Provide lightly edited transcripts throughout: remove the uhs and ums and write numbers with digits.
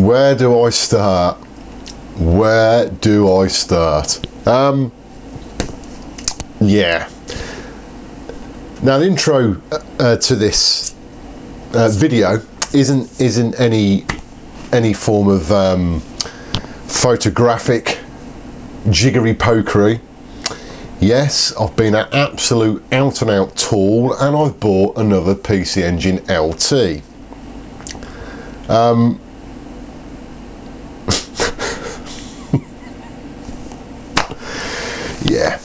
Where do I start? Where do I start? Yeah. Now the intro to this video isn't any form of photographic jiggery pokery. Yes, I've been an absolute out and out tool, and I've bought another PC Engine LT. Yeah,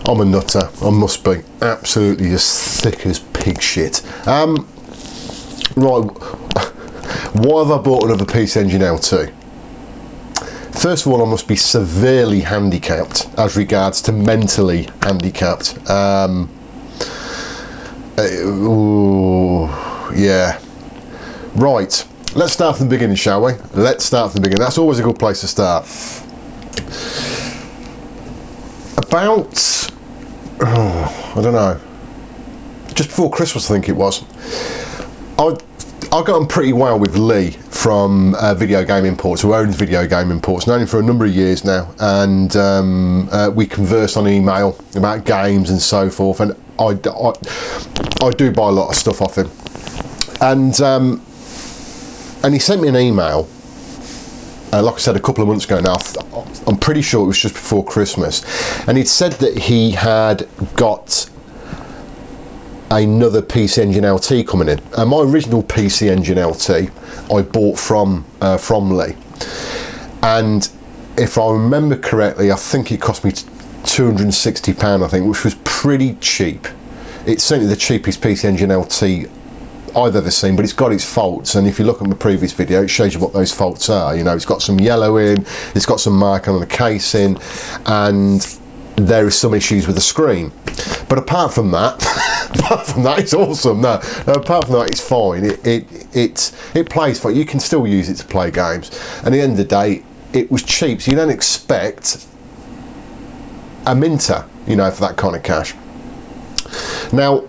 I'm a nutter. I must be absolutely as thick as pig shit. Right, why have I bought another PC Engine LT? First of all, I must be severely handicapped as regards to mentally handicapped. Ooh, yeah. Right, let's start from the beginning, shall we? Let's start from the beginning. That's always a good place to start. About, I don't know, just before Christmas I think it was, I got on pretty well with Lee from Video Game Imports, who owns Video Game Imports. Known him for a number of years now, and we conversed on email about games and so forth, and I do buy a lot of stuff off him, and he sent me an email, like I said, a couple of months ago now. I'm pretty sure it was just before Christmas, and he'd said that he had got another PC Engine LT coming in. My original PC Engine LT I bought from Lee, and if I remember correctly, I think it cost me £260, I think, which was pretty cheap. It's certainly the cheapest PC Engine LT I've ever seen, but it's got its faults, and if you look at the previous video, it shows you what those faults are. You know, it's got some yellow in, it's got some marking on the casing, and there is some issues with the screen. But apart from that, it's awesome. No, apart from that, it's fine. It plays fine. You can still use it to play games. And at the end of the day, it was cheap, so you don't expect a minter, you know, for that kind of cash. Now,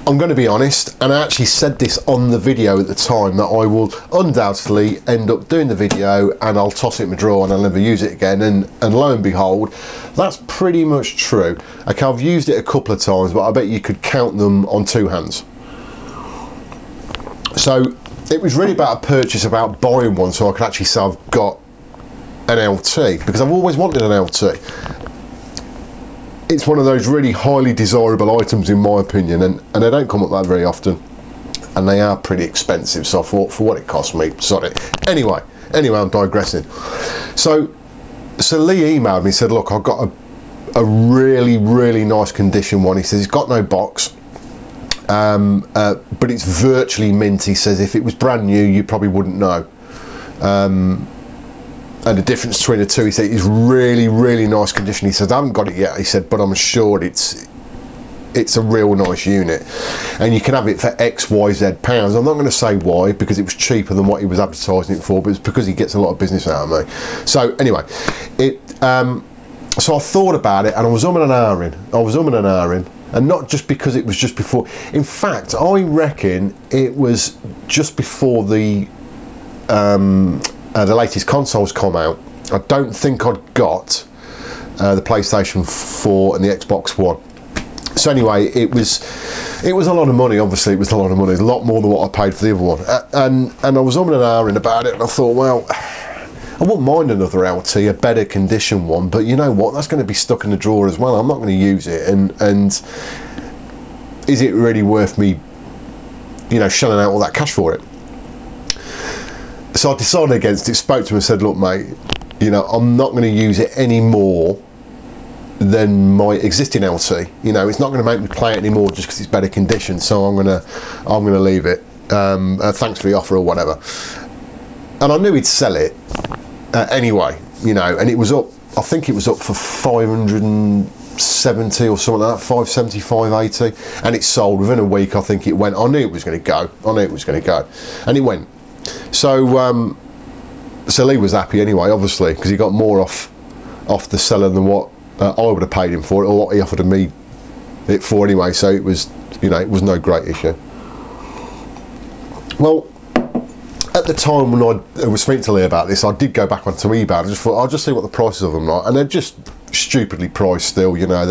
I'm going to be honest, and I actually said this on the video at the time, that I will undoubtedly end up doing the video and I'll toss it in my drawer and I'll never use it again, and lo and behold, that's pretty much true. Okay, I've used it a couple of times, but I bet you could count them on two hands. So it was really about a purchase, about buying one so I could actually say I've got an LT, because I've always wanted an LT. It's one of those really highly desirable items in my opinion, and they don't come up that very often, and they are pretty expensive, so I thought for what it cost me, sorry. Anyway, I'm digressing. So Lee emailed me and said, look, I've got a really nice condition one. He says it's got no box, but it's virtually mint. He says if it was brand new you probably wouldn't know. And the difference between the two, he said, is really nice condition. He said, I haven't got it yet, he said, but I'm assured it's a real nice unit, and you can have it for XYZ pounds. I'm not going to say why, because it was cheaper than what he was advertising it for, but it's because he gets a lot of business out of me. So anyway, so I thought about it, and I was umming and ahhing, and not just because it was just before. In fact, I reckon it was just before the latest consoles come out. I don't think I'd got the PlayStation 4 and the Xbox One. So anyway, it was a lot of money. Obviously, it was a lot of money, a lot more than what I paid for the other one. And I was umming and ahhing about it, and I thought, well, I wouldn't mind another LT, a better condition one, but you know what? That's going to be stuck in the drawer as well. I'm not going to use it, and is it really worth me, you know, shelling out all that cash for it? So I decided against it, spoke to him and said, look mate, you know, I'm not going to use it any more than my existing LT. You know, it's not going to make me play it anymore just because it's better condition, so I'm going to leave it. Thanks for the offer or whatever. And I knew he'd sell it anyway, you know, and it was up, I think it was up for 570 or something like that, 570, 580, and it sold within a week. I think it went. I knew it was going to go, and it went. So Lee was happy anyway, obviously, because he got more off the seller than what I would have paid him for it, or what he offered me it for anyway. So it was, you know, it was no great issue. Well, at the time when I was speaking to Lee about this, I did go back onto eBay. I just thought I'll just see what the prices of them are, and they're just stupidly priced still. You know,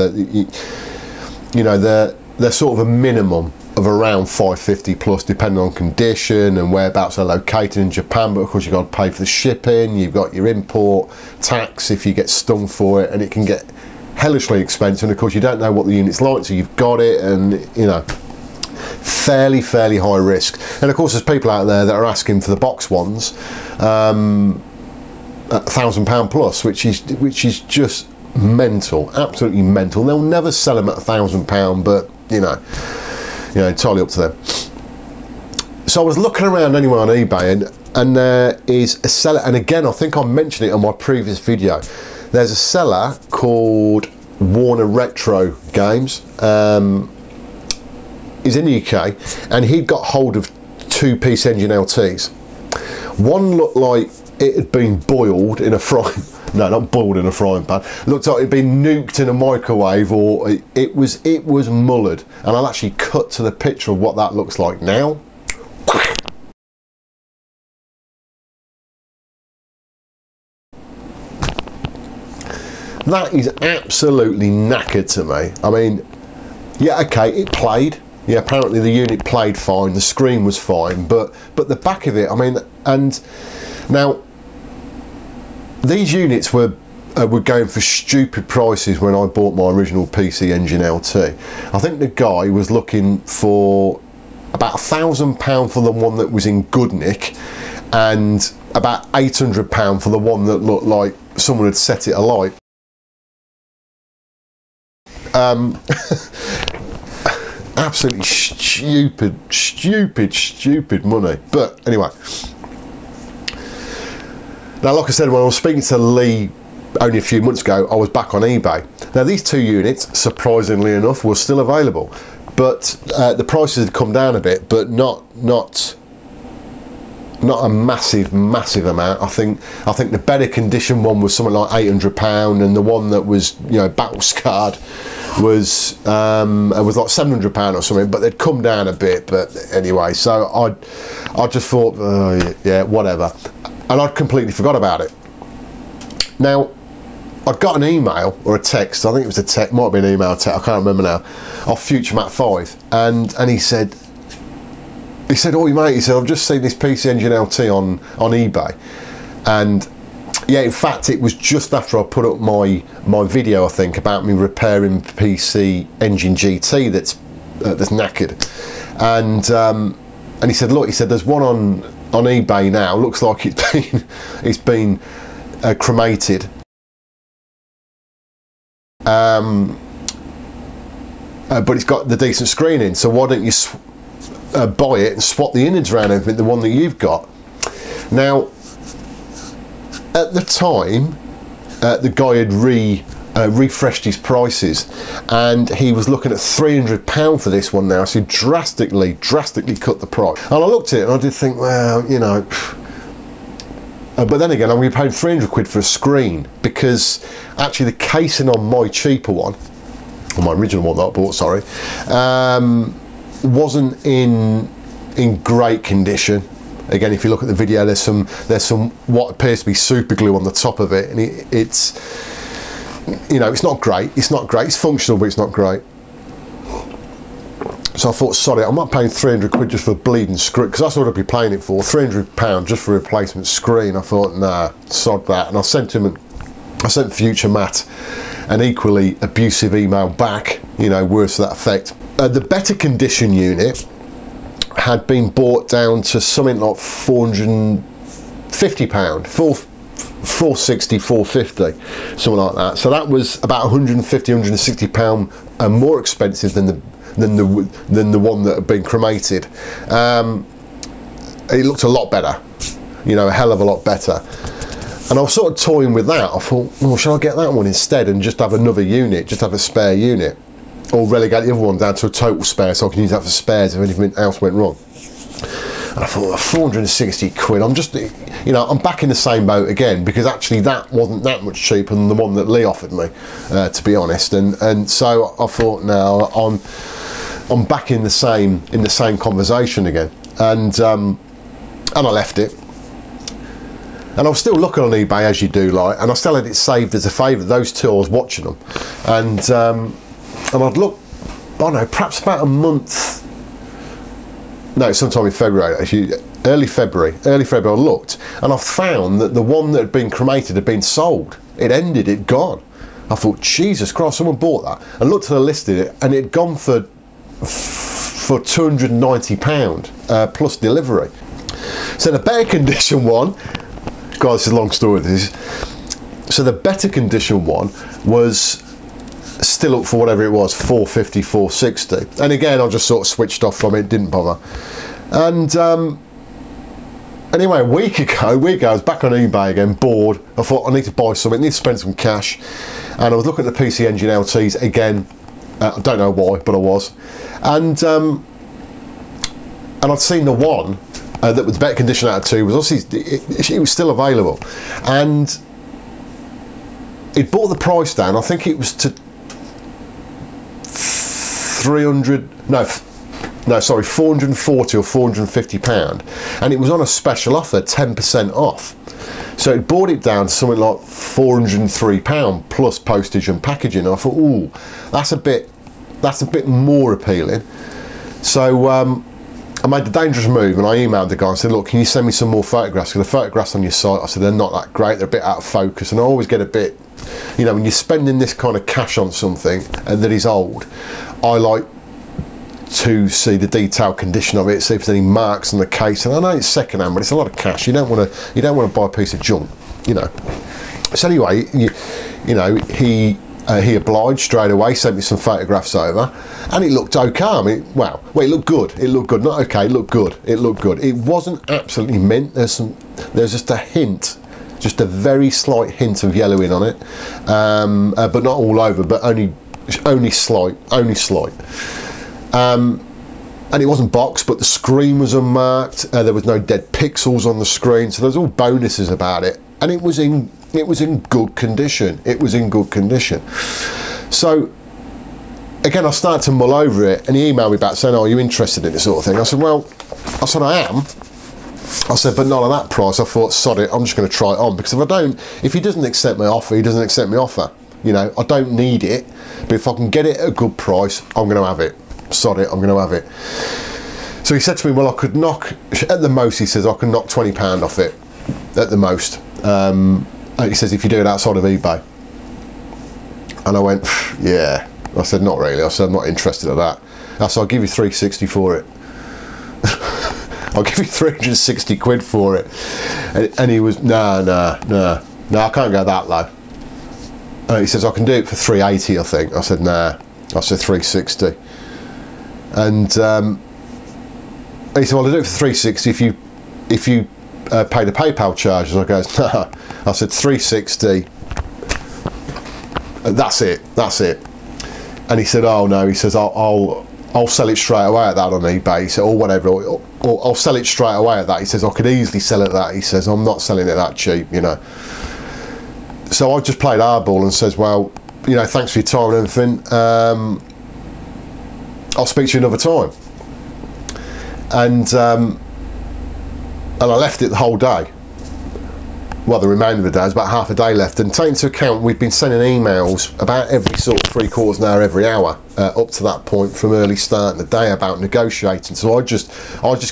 they're sort of a minimum of around 550 plus, depending on condition and whereabouts they're located in Japan. But of course, you've got to pay for the shipping, you've got your import tax if you get stung for it, and it can get hellishly expensive. And of course, you don't know what the unit's like, so you've got it, and you know, fairly high risk. And of course, there's people out there that are asking for the box ones at £1,000 plus, which is just mental, absolutely mental. They'll never sell them at £1,000, but you know, entirely up to them. So I was looking around anyway on eBay, and there is a seller, and again, I think I mentioned it on my previous video. There's a seller called Warner Retro Games. He's in the UK, and he'd got hold of 2 PC Engine LTs. One looked like it had been boiled in a frying. No, not boiled in a frying pan. Looked like it'd been nuked in a microwave, or it was mullered. And I'll actually cut to the picture of what that looks like now. That is absolutely knackered to me. I mean, yeah, okay, it played. Yeah, apparently the unit played fine, the screen was fine, but the back of it, I mean, and now these units were going for stupid prices when I bought my original PC Engine LT. I think the guy was looking for about £1,000 for the one that was in good nick, and about £800 for the one that looked like someone had set it alight. Absolutely stupid money. But anyway, now like I said, when I was speaking to Lee only a few months ago, I was back on eBay. Now these 2 units, surprisingly enough, were still available, but the prices had come down a bit, but not a massive amount. I think the better condition one was something like £800, and the one that was, you know, battle scarred was like £700 or something. But they'd come down a bit. But anyway, so I just thought, yeah, whatever, and I'd completely forgot about it. Now I'd got an email or a text. I think it was a text, might have been an email, text, I can't remember now, off FutureMat 5, and he said, "Oh, mate," he said, "I've just seen this PC Engine LT on eBay." And yeah, in fact, it was just after I put up my video, I think, about me repairing PC Engine GT that's knackered. And he said, "Look," he said, "there's one on eBay now. Looks like it's been cremated. But it's got the decent screen in. So why don't you buy it and swap the innards around everything, the one that you've got?" Now, at the time, the guy had refreshed his prices, and he was looking at £300 for this one now. So he drastically cut the price. And I looked at it and I did think, well, you know, but then again, I'm going to be paying 300 quid for a screen, because actually the casing on my cheaper one, or my original one that I bought, sorry, wasn't in great condition. Again, if you look at the video, there's some what appears to be super glue on the top of it, and it's, you know, it's not great. It's functional, but it's not great. So I thought, sorry, I'm not paying 300 quid just for a bleeding screen, because that's what I'd be paying it for, £300 just for a replacement screen. I thought, nah, sod that. And I sent FutureMat an equally abusive email back, you know, worse to that effect. The better condition unit had been bought down to something like £450, 460, 450, something like that. So that was about £150, £160 more expensive than the one that had been cremated. It looked a lot better, you know, a hell of a lot better. And I was sort of toying with that. I thought, well, shall I get that one instead and just have another unit, just have a spare unit, or relegate the other one down to a total spare so I can use that for spares if anything else went wrong? And I thought, 460 quid, I'm just, you know, I'm back in the same boat again, because actually that wasn't that much cheaper than the one that Lee offered me, to be honest. And so I thought, no, I'm back in the same conversation again. And and I left it. And I was still looking on eBay, as you do, like, and I still had it saved as a favourite. Those two, I was watching them, and I'd look, I don't know, perhaps about a month. No, sometime in February, actually, early February. I looked, and I found that the one that had been cremated had been sold. It ended, it gone. I thought, Jesus Christ, someone bought that. I looked at the listing, and it had gone for £290 plus delivery. So the better condition one, guys, it's a long story this. So the better condition one was still up for whatever it was, 450, 460. And again, I just sort of switched off from it, didn't bother. And anyway, a week ago, I was back on eBay again, bored. I thought, I need to buy something, I need to spend some cash. And I was looking at the PC Engine LTs again. I don't know why, but I was. And I'd seen the one that was better condition out of two, was obviously, it was still available. And it brought the price down, I think it was to 440 or 450 pound, and it was on a special offer, 10% off. So it brought it down to something like 403 pound plus postage and packaging. And I thought, ooh, that's a bit more appealing. So I made the dangerous move, and I emailed the guy and said, look, can you send me some more photographs? Because the photographs on your site, I said, they're not that great, they're a bit out of focus, and I always get a bit, you know, when you're spending this kind of cash on something that is old, I like to see the detailed condition of it, see if there's any marks on the case. And I know it's second hand, but it's a lot of cash. You don't want to buy a piece of junk, you know. So anyway, you know, he obliged straight away, sent me some photographs over, and it looked okay. I mean, wow, well, it looked good. It looked good, not okay. It looked good. It looked good. It wasn't absolutely mint. There's just a hint. Just a very slight hint of yellowing on it, but not all over, but only slight. And it wasn't boxed, but the screen was unmarked. There was no dead pixels on the screen, so there's all bonuses about it. And it was in good condition. It was in good condition. So again, I started to mull over it, and he emailed me back saying, "Oh, are you interested in this sort of thing?" I said, "Well," I am. I said, but not at that price. I thought, sod it, I'm just going to try it on, because if he doesn't accept my offer, he doesn't accept my offer. You know, I don't need it, but if I can get it at a good price, I'm going to have it. Sod it, I'm going to have it. So he said to me, well, I could knock, at the most, he says, I can knock £20 off it, at the most. He says, if you do it outside of eBay. And I went, yeah. I said, not really. I said, I'm not interested in that. I said, I'll give you 360 for it. I'll give you 360 quid for it. And he was, no, I can't go that low. He says, I can do it for 380, I think. I said, nah. I said 360. And he said, well, I'll do it for 360 if you pay the PayPal charges. I goes, nah. I said 360. That's it. And he said, oh no. He says, I'll sell it straight away at that on eBay. He said, or whatever, or I'll sell it straight away at that. He says, I could easily sell it at that. He says, I'm not selling it that cheap, you know. So I just played hardball and says, well, you know, thanks for your time and everything. I'll speak to you another time. And I left it the whole day. Well, the remainder of the day, there's about half a day left. And take into account, we've been sending emails about every sort of 3/4 an hour, every hour, up to that point from early start in the day about negotiating. So I just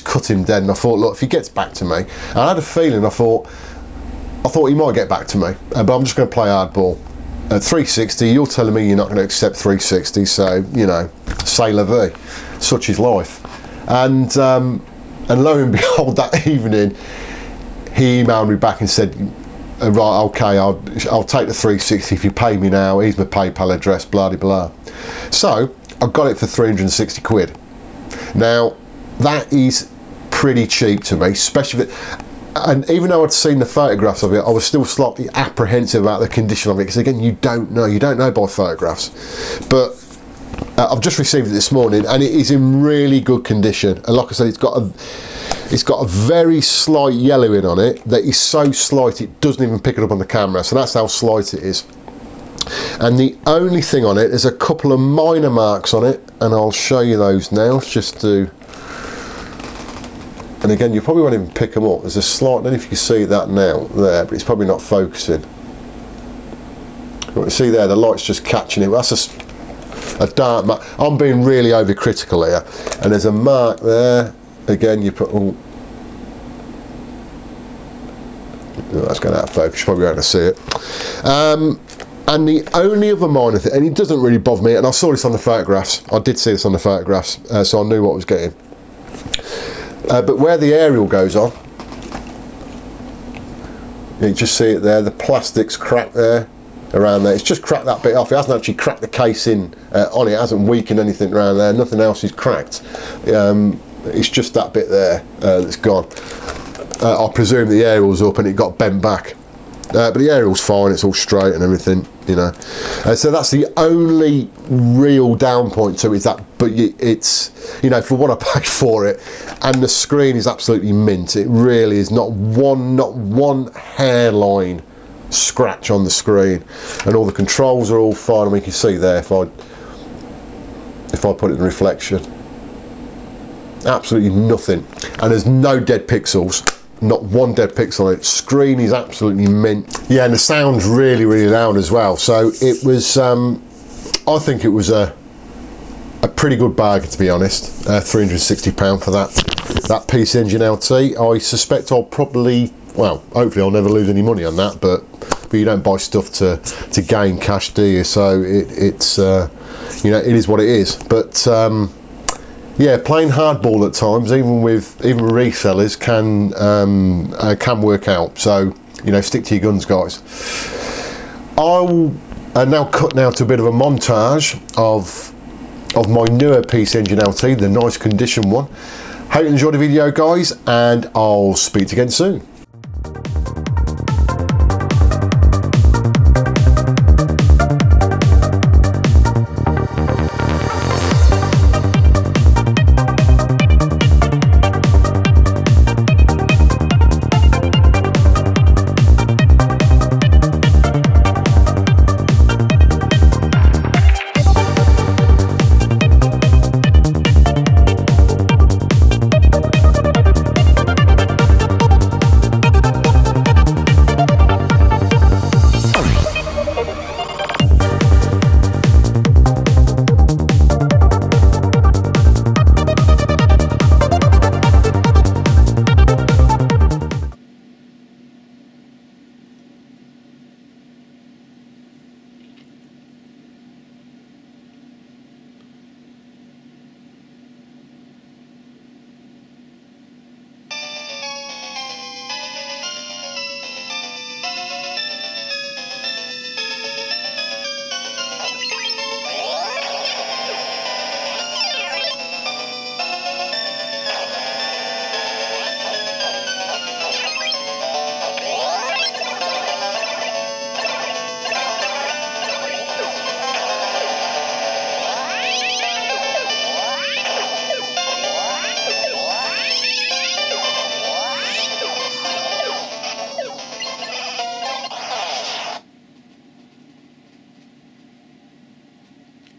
cut him dead, and I thought, look, if he gets back to me, and I had a feeling, I thought he might get back to me, but I'm just going to play hardball. At 360, you're telling me you're not going to accept 360, so, you know, c'est la vie. Such is life. And lo and behold, that evening, he emailed me back and said, right, okay, I'll take the 360 if you pay me now. Here's my PayPal address, blah, blah, blah. So I got it for 360 quid. Now, that is pretty cheap to me, especially and even though I'd seen the photographs of it, I was still slightly apprehensive about the condition of it, because again, you don't know by photographs. But I've just received it this morning, and it is in really good condition. And like I said, it's got a very slight yellowing on it that is so slight it doesn't even pick it up on the camera. So that's how slight it is. And the only thing on it, there's a couple of minor marks on it, and I'll show you those now, just to And again, you probably won't even pick them up. There's a slight, I don't know if you can see that now there, but it's probably not focusing. You see there, the light's just catching it. That's a dark mark. I'm being really overcritical here. And there's a mark there. Again, you put, oh, that's going out of focus, you're probably able to see it. And the only other minor thing, and it doesn't really bother me, and I saw this on the photographs, I did see this on the photographs, so I knew what I was getting. But where the aerial goes on, you just see it there, the plastic's cracked there, around there. It's just cracked that bit off. It hasn't actually cracked the casing on it, it hasn't weakened anything around there, nothing else is cracked. It's just that bit there that's gone. I presume the aerial's up and it got bent back. But the aerial's fine, it's all straight and everything, you know. So that's the only real down point to it, is that, but it's, you know, for what I paid for it, and the screen is absolutely mint. It really is, not one hairline scratch on the screen, and all the controls are all fine. I mean, you can see there if I put it in reflection, absolutely nothing, and there's no dead pixels. Not one dead pixel on it. Screen is absolutely mint. Yeah, and the sound's really, really loud as well. So it was, I think it was a pretty good bargain, to be honest. £360 for that PC Engine LT. I suspect I'll probably, well, hopefully I'll never lose any money on that, but you don't buy stuff to gain cash, do you? So it's you know, it is what it is. But yeah, playing hardball at times, even with resellers, can work out. So, you know, stick to your guns, guys. I'll now cut to a bit of a montage of my newer PC Engine LT, the nice condition one. Hope you enjoyed the video, guys, and I'll speak to you again soon.